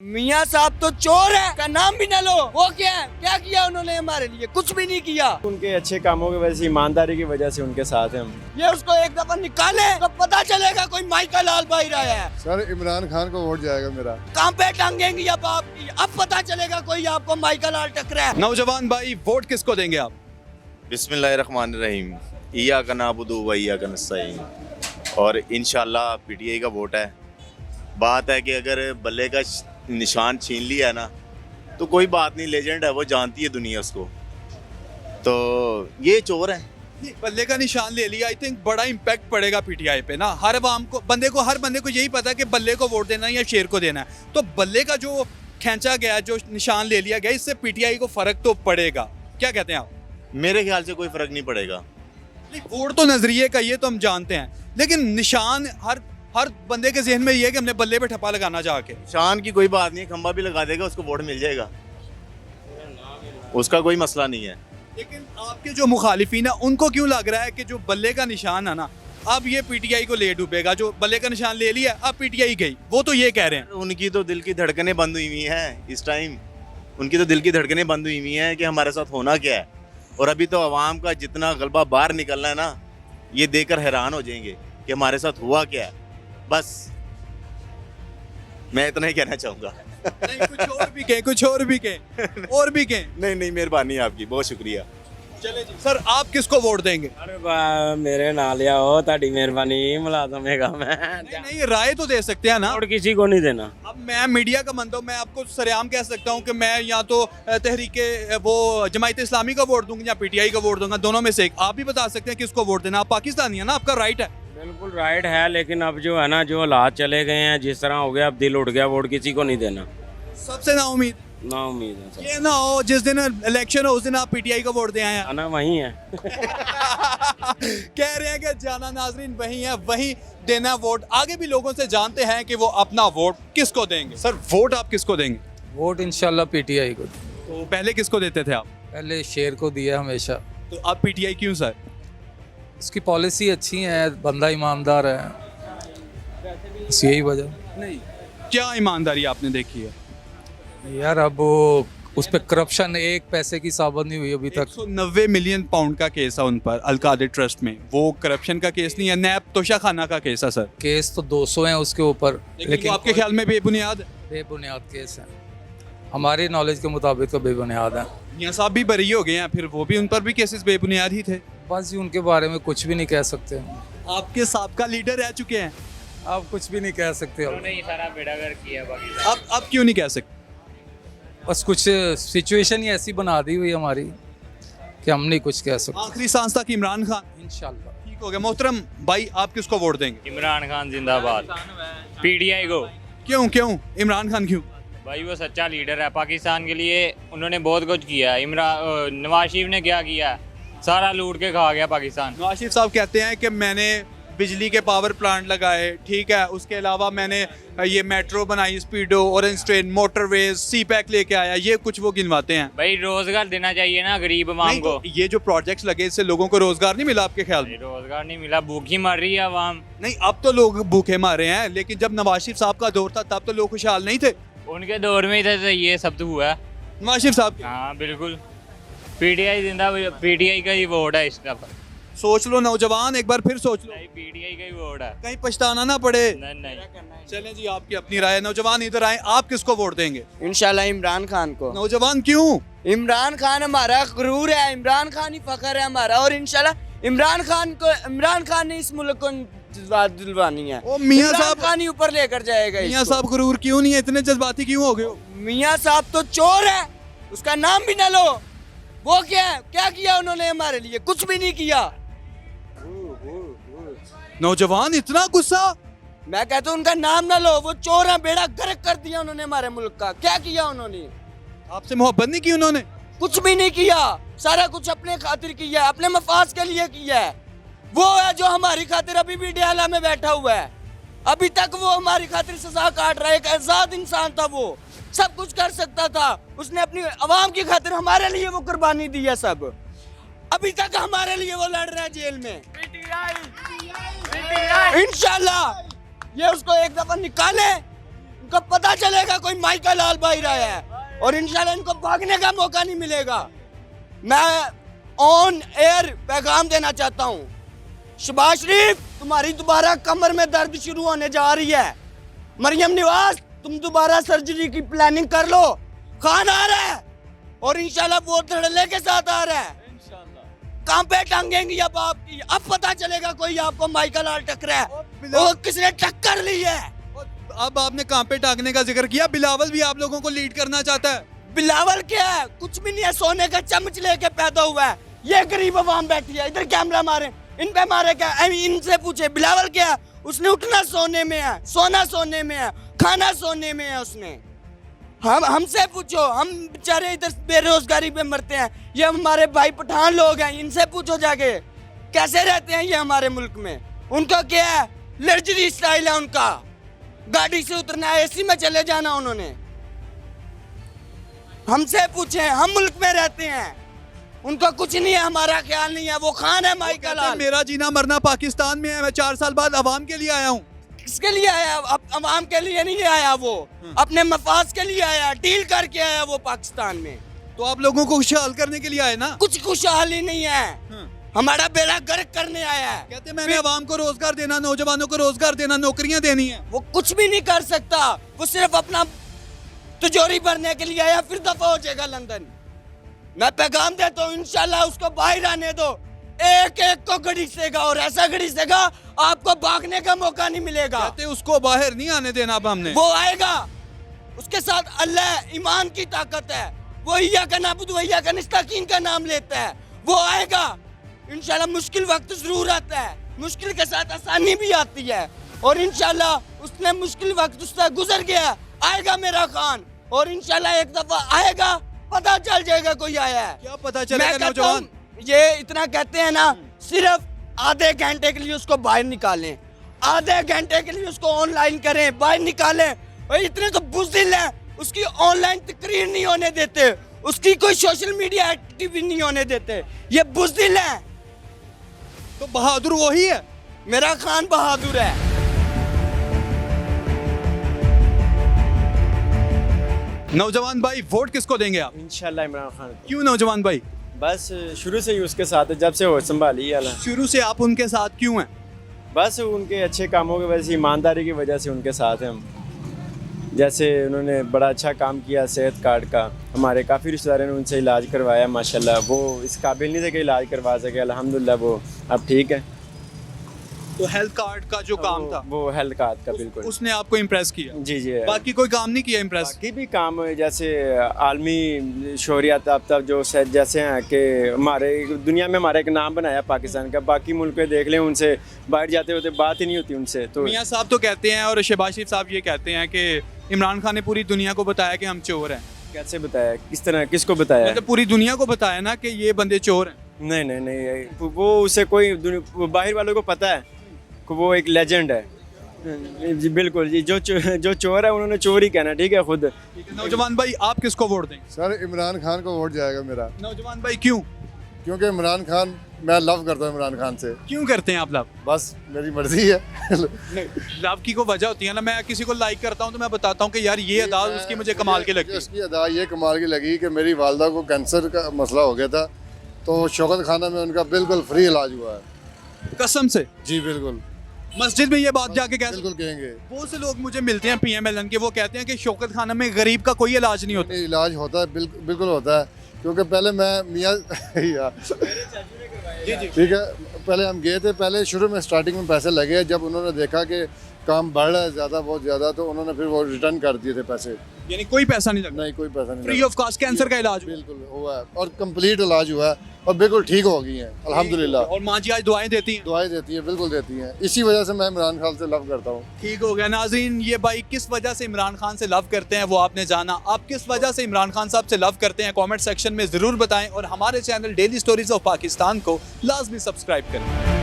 मियाँ साहब तो चोर है, का नाम भी न लो। वो क्या है, क्या किया उन्होंने हमारे लिए? कुछ भी नहीं किया। उनके अच्छे कामों की वजह से, ईमानदारी की वजह से उनके साथ हैं हम। ये उसको एक दफा निकाले तो पता चलेगा कोई माइकल लाल भाई रहा है। सर इमरान खान को वोट जाएगा मेरा। कहाँ पे टांगेंगी अब आपकी? अब पता चलेगा कोई आपको माइकल लाल टकरा है। नौजवान भाई वोट किसको देंगे आप? बिस्मिल्लाहिर्रहमानिर्रहीम, इय्याका नअबुदु व इय्याका नस्तईन। और इंशाल्लाह पीटीआई का वोट है। बात है कि अगर बल्ले का निशान छीन लिया ना तो कोई बात नहीं, लेजेंड है वो, जानती है दुनिया उसको। तो ये चोर है। बल्ले का निशान ले लिया, आई थिंक बड़ा इम्पैक्ट पड़ेगा पीटीआई पे ना। हर बंदे को यही पता है कि बल्ले को वोट देना है या शेर को देना है। तो बल्ले का जो खींचा गया, जो निशान ले लिया गया, इससे पीटीआई को फर्क तो पड़ेगा। क्या कहते हैं आप? मेरे ख्याल से कोई फर्क नहीं पड़ेगा। वोट तो नजरिए का, ये तो हम जानते हैं, लेकिन निशान हर बंदे के जहन में ये है कि हमने बल्ले पे ठप्पा लगाना जाके। निशान की कोई बात नहीं, खंबा भी लगा देगा उसको वोट मिल जाएगा, उसका कोई मसला नहीं है। लेकिन आपके जो मुखालिफिन है उनको क्यों लग रहा है कि जो बल्ले का निशान है ना, अब ये पीटीआई को ले डूबेगा? जो बल्ले का निशान ले लिया अब पीटीआई गई, वो तो ये कह रहे हैं। उनकी तो दिल की धड़कनें बंद हुई हुई हैं इस टाइम। उनकी तो दिल की धड़कनें बंद हुई हुई हैं कि हमारे साथ होना क्या है। और अभी तो आवाम का जितना गलबा बाहर निकलना है ना, ये देखकर हैरान हो जाएंगे कि हमारे साथ हुआ क्या है। बस मैं इतना ही कहना चाहूँगा। नहीं, कुछ और भी कहें, कुछ और भी कहें, और भी कहें। नहीं, मेहरबानी आपकी, बहुत शुक्रिया। चले जी सर, आप किसको वोट देंगे? अरे मेरे नाल आओ, ताड़ी मेहरबानी मुलाजम है मैं। नहीं, राय तो दे सकते हैं ना। वोट किसी को नहीं देना। अब मैं मीडिया का बंदा हूं, मैं आपको सरेआम कह सकता हूं कि मैं या तो तहरीके वो जमात इस्लामी का वोट दूंगा या पीटीआई का वोट दूंगा, दोनों में से एक। आप भी बता सकते हैं किसको वोट देना। आप पाकिस्तानी है ना, आपका राइट है। बिल्कुल राइट है, लेकिन अब जो है ना, जो हालात चले गए हैं, जिस तरह हो गया, अब दिल उठ गया, वोट किसी को नहीं देना। सबसे ना उम्मीद है सर। ये ना हो जिस दिन इलेक्शन हो उस दिन आप पीटीआई को वोट दे आए हैं। आना वही है। कह रहे हैं कि जाना नाजरीन वही है, वही देना वोट। आगे भी लोगों से जानते हैं कि वो अपना वोट किसको देंगे। सर वोट आप किसको देंगे? वोट इंशाल्लाह पीटीआई को। तो पहले किसको देते थे आप? पहले शेर को दिया हमेशा। तो आप पीटीआई क्यों सर? उसकी पॉलिसी अच्छी है, बंदा ईमानदार है, बस यही वजह। नहीं, क्या ईमानदारी आपने देखी है यार? अब वो उस पर करप्शन एक पैसे की साबित नहीं हुई अभी तक। 190 मिलियन पाउंड का केस है उन पर अलकादिर ट्रस्ट में। वो करप्शन का केस नहीं है, नैब तोशाखाना का केस है सर। केस तो 200 हैं उसके ऊपर, लेकिन वो आपके ख्याल में बेबुनियाद है? बेबुनियाद केस है, हमारी नॉलेज के मुताबिक तो बेबुनियाद है। मियां साहब भी बरी हो गए हैं, फिर वो भी, उन पर भी केसेस बेबुनियाद ही थे। बस जी, उनके बारे में कुछ भी नहीं कह सकते। आपके साबका लीडर रह चुके हैं, आप कुछ भी नहीं कह सकते। अब क्यों नहीं कह सकते? बस कुछ सिचुएशन ही ऐसी बना दी हुई हमारी कि हम नहीं कुछ कह सकते। आखिरी सांस तक इमरान खान इंशाल्लाह ठीक हो गया। मोहतरम भाई, आप किसको वोट देंगे? इमरान खान जिंदाबाद। पीटीआई को। क्यों इमरान खान क्यों? भाई वो सच्चा लीडर है पाकिस्तान के लिए, उन्होंने बहुत कुछ किया है। नवाज शरीफ ने क्या किया? सारा लूट के खा गया पाकिस्तान। नवाज शरीफ साहब कहते हैं कि मैंने बिजली के पावर प्लांट लगाए, ठीक है, उसके अलावा मैंने ये मेट्रो बनाई, स्पीडो, ऑरेंज ट्रेन, मोटरवेज, सी पैक लेके आया, ये कुछ वो गिनवाते हैं। भाई रोजगार देना चाहिए ना गरीब आवाम को। ये जो प्रोजेक्ट्स लगे, इससे लोगों को रोजगार नहीं मिला आपके ख्याल में? रोजगार नहीं मिला, भूखी मर रही है आवाम। नहीं, अब तो लोग भूखे मारे हैं, लेकिन जब नवाज शरीफ साहब का दौर था तब तो लोग खुशहाल नहीं थे। उनके दौर में ही तो ये सब तो हुआ है। नवाज शरीफ साहब हाँ बिल्कुल, पीटीआई जिंदा, पीटीआई का ही वोट है इसका। सोच लो नौजवान, एक बार फिर सोच लो, पीटीआई का ही वोट है, कहीं पछताना ना पड़े। नहीं। चलें जी, आपकी अपनी राय है। नौजवान इधर आए, आप किसको वोट देंगे? इंशाल्लाह इमरान खान को। नौजवान क्यों? इमरान खान हमारा गुरूर है, इमरान खान ही फखर है हमारा। और इंशाल्लाह इमरान खान ने इस मुल्क को दिलवानी है। ओ मियां इमरान साहब, खान ही ऊपर लेकर जाएगा मियां इसको। साहब गुरूर क्यों नहीं है? इतने जज्बाती क्यों हो गए हो? मियाँ साहब तो चोर है, उसका नाम भी न लो। वो क्या है, क्या किया उन्होंने हमारे लिए? कुछ भी नहीं किया। नौजवान इतना गुस्सा? मैं कहता हूँ उनका नाम ना लो, वो चोर है, बेड़ा गर्क कर दिया उन्होंने हमारे मुल्क का। क्या किया उन्होंने? आपसे मोहब्बत नहीं की उन्होंने? कुछ भी नहीं किया, सारा कुछ अपने खातिर किया है, अपने मफाज के लिए किया है। वो है जो हमारी खातिर अभी भी डियाला में बैठा हुआ है, अभी तक वो हमारी खातिर सजा काट रहा है। एक आजाद इंसान था, वो सब कुछ कर सकता था। उसने अपनी आवाम की खातिर हमारे लिए वो कुर्बानी दी है सब। अभी तक हमारे लिए वो लड़ रहा है जेल में। इंशाल्लाह ये उसको एक दफा निकाले उनको पता चलेगा कोई माइकल आल बाहर आया है और इंशाल्लाह इनको भागने का मौका नहीं मिलेगा। मैं ऑन एयर पैगाम देना चाहता हूँ, शहबाज शरीफ तुम्हारी दोबारा कमर में दर्द शुरू होने जा रही है। मरियम नवाज तुम दोबारा सर्जरी की प्लानिंग कर लो। खान आ रहा है और इंशाल्लाह वो धड़ल्ले के साथ आ रहा है। कहाँ पे टांगेंगी अब आपकी? अब पता चलेगा कोई आपको माइकल आल टकरा है, वो किसने टक्कर ली है। अब आपने कहाँ पे टांगने का जिक्र किया, बिलावल भी आप लोगों को लीड करना चाहता है। बिलावल क्या है? कुछ भी नहीं है, सोने का चम्मच लेके पैदा हुआ है। ये गरीब अवाम बैठी है, इधर कैमरा मारे, इन पे मारे क्या? इनसे पूछे बिलावल क्या है? उसने उठना सोने में है, सोना सोने में है, खाना सोने में है उसने। हमसे पूछो, हम बेचारे इधर बेरोजगारी पे मरते हैं। ये हमारे भाई पठान लोग हैं, इनसे पूछो जाके कैसे रहते हैं ये हमारे मुल्क में। उनका क्या है? लग्जरी स्टाइल है उनका, गाड़ी से उतरना है, एसी में चले जाना उन्होंने। हमसे पूछे, हम मुल्क में रहते हैं, उनका कुछ नहीं है, हमारा ख्याल नहीं है। वो खान है माइकल आल। मेरा जीना मरना पाकिस्तान में है, मैं 4 साल बाद अवाम के लिए आया हूँ। किसके लिए आया? अब अवाम के लिए नहीं आया, वो अपने मफाज के लिए आया, डील करके आया वो पाकिस्तान में। तो आप लोगों को खुशहाल करने के लिए आए ना? कुछ खुशहाली नहीं है, हमारा बेड़ा गर्क करने आया है। कहते मैंने अवाम को रोजगार देना, नौजवानों को रोजगार देना, नौकरियां देनी है। वो कुछ भी नहीं कर सकता, वो सिर्फ अपना तिजोरी भरने के लिए आया, फिर दफा हो जाएगा लंदन। मैं पैगाम देता हूँ, इंशाल्लाह उसको बाहर आने दो, एक एक को घड़ीसेगा और ऐसा घड़ीसेगा आपको भागने का मौका नहीं मिलेगा। कहते उसको बाहर नहीं आने देना अब हमने। वो आएगा, उसके साथ अल्लाह ईमान की ताकत है, वो इय्या का नाबुद व इय्या का नस्तईन का नाम लेता है। वो आएगा इंशाल्लाह। मुश्किल वक्त जरूर आता है, मुश्किल के साथ आसानी भी आती है, और इंशाल्लाह उसने मुश्किल वक्त उससे गुजर गया। आएगा मेरा खान, और इंशाल्लाह एक दफा आएगा, पता चल जाएगा कोई आया है। क्या पता चलेगा नौजवान? ये इतना कहते हैं ना, सिर्फ आधे घंटे के लिए उसको बाहर निकालें, आधे घंटे के लिए उसको ऑनलाइन करें, बाहर निकालें। और इतने तो बुज़दिल हैं, उसकी ऑनलाइन तकरीर नहीं होने देते, उसकी कोई सोशल मीडिया एक्टिव नहीं होने देते। ये बुज़दिल हैं। तो बहादुर वही है, मेरा खान बहादुर है। नौजवान भाई वोट किसको देंगे आप? इंशाल्लाह इमरान खान। क्यों नौजवान भाई? बस शुरू से ही उसके साथ है, जब से होश संभाली है। शुरू से आप उनके साथ क्यों हैं? बस उनके अच्छे कामों की वजह से, ईमानदारी की वजह से उनके साथ हैं हम। जैसे उन्होंने बड़ा अच्छा काम किया सेहत कार्ड का, हमारे काफ़ी रिश्तेदारों ने उनसे इलाज करवाया माशाल्लाह। वो इस काबिल नहीं थे कि इलाज करवा सके, अल्हम्दुलिल्लाह वो अब ठीक है। तो हेल्थ कार्ड का जो काम था वो हेल्थ कार्ड का बिल्कुल उसने आपको इम्प्रेस किया? जी जी। बाकी कोई काम नहीं किया इम्प्रेस? बाकी भी काम जैसे आलमी शोरियत अब जो जैसे हैं कि हमारे दुनिया में हमारा एक नाम बनाया पाकिस्तान का। बाकी मुल्क देख लें, उनसे बाहर जाते होते बात ही नहीं होती उनसे। तो मियाँ साहब तो कहते हैं और शहबाज शरीफ साहब ये कहते हैं कि इमरान खान ने पूरी दुनिया को बताया कि हम चोर हैं। कैसे बताया? किस तरह? किसको बताया? मतलब पूरी दुनिया को बताया ना कि ये बंदे चोर हैं। नहीं नहीं नहीं, वो उसे कोई बाहर वालों को पता है कि वो एक लेजेंड है। जी बिल्कुल जी, जो चोर है उन्होंने चोर ही कहना, ठीक है खुद। नौजवान भाई आप किसको वोट देंगे? सर इमरान खान को वोट जाएगा मेरा। नौजवान भाई क्यों? क्योंकि इमरान खान, मैं लव करता हूँ इमरान खान से। क्यों करते हैं आप लव? बस मेरी मर्जी है। लव की को वजह होती है ना। मैं किसी को लाइक करता हूँ तो मैं बताता हूँ कि यार ये अदा उसकी मुझे कमाल की लगी। उसकी अदा ये कमाल की लगी कि मेरी वालदा को कैंसर का मसला हो गया था, तो शौकत खाना में उनका बिल्कुल फ्री इलाज हुआ है। कसम से? जी बिल्कुल। मस्जिद में ये बात जाके बिल्कुल कहेंगे। बहुत से लोग मुझे मिलते हैं PMLN के, वो कहते हैं कि शौकत खाना में गरीब का कोई इलाज नहीं होता। इलाज होता है, बिल्कुल होता है। क्योंकि पहले मैं मियाँ ठीक है, पहले हम गए थे, पहले शुरू में स्टार्टिंग में पैसे लगे, जब उन्होंने देखा कि काम बढ़ रहा है ज़्यादा, बहुत ज़्यादा, तो उन्होंने फिर वो रिटर्न कर दिए थे पैसे। यानी कोई पैसा नहीं लगा? नहीं, कोई पैसा नहीं फ्री ऑफ कॉस्ट कैंसर का इलाज बिल्कुल हुआ है, और कंप्लीट इलाज हुआ है, और बिल्कुल ठीक हो गई हैं अल्हम्दुलिल्लाह। और माँ जी आज दुआएं देती हैं? दुआएं देती हैं, बिल्कुल देती हैं। इसी वजह से मैं इमरान खान से लव करता हूँ। ठीक हो गया नाज़रीन, ये भाई किस वजह से इमरान खान से लव करते हैं वो आपने जाना। आप किस वजह से इमरान खान साहब से लव करते हैं कमेंट सेक्शन में ज़रूर बताएं, और हमारे channel daily stories of Pakistan को लाजमी सब्सक्राइब करें।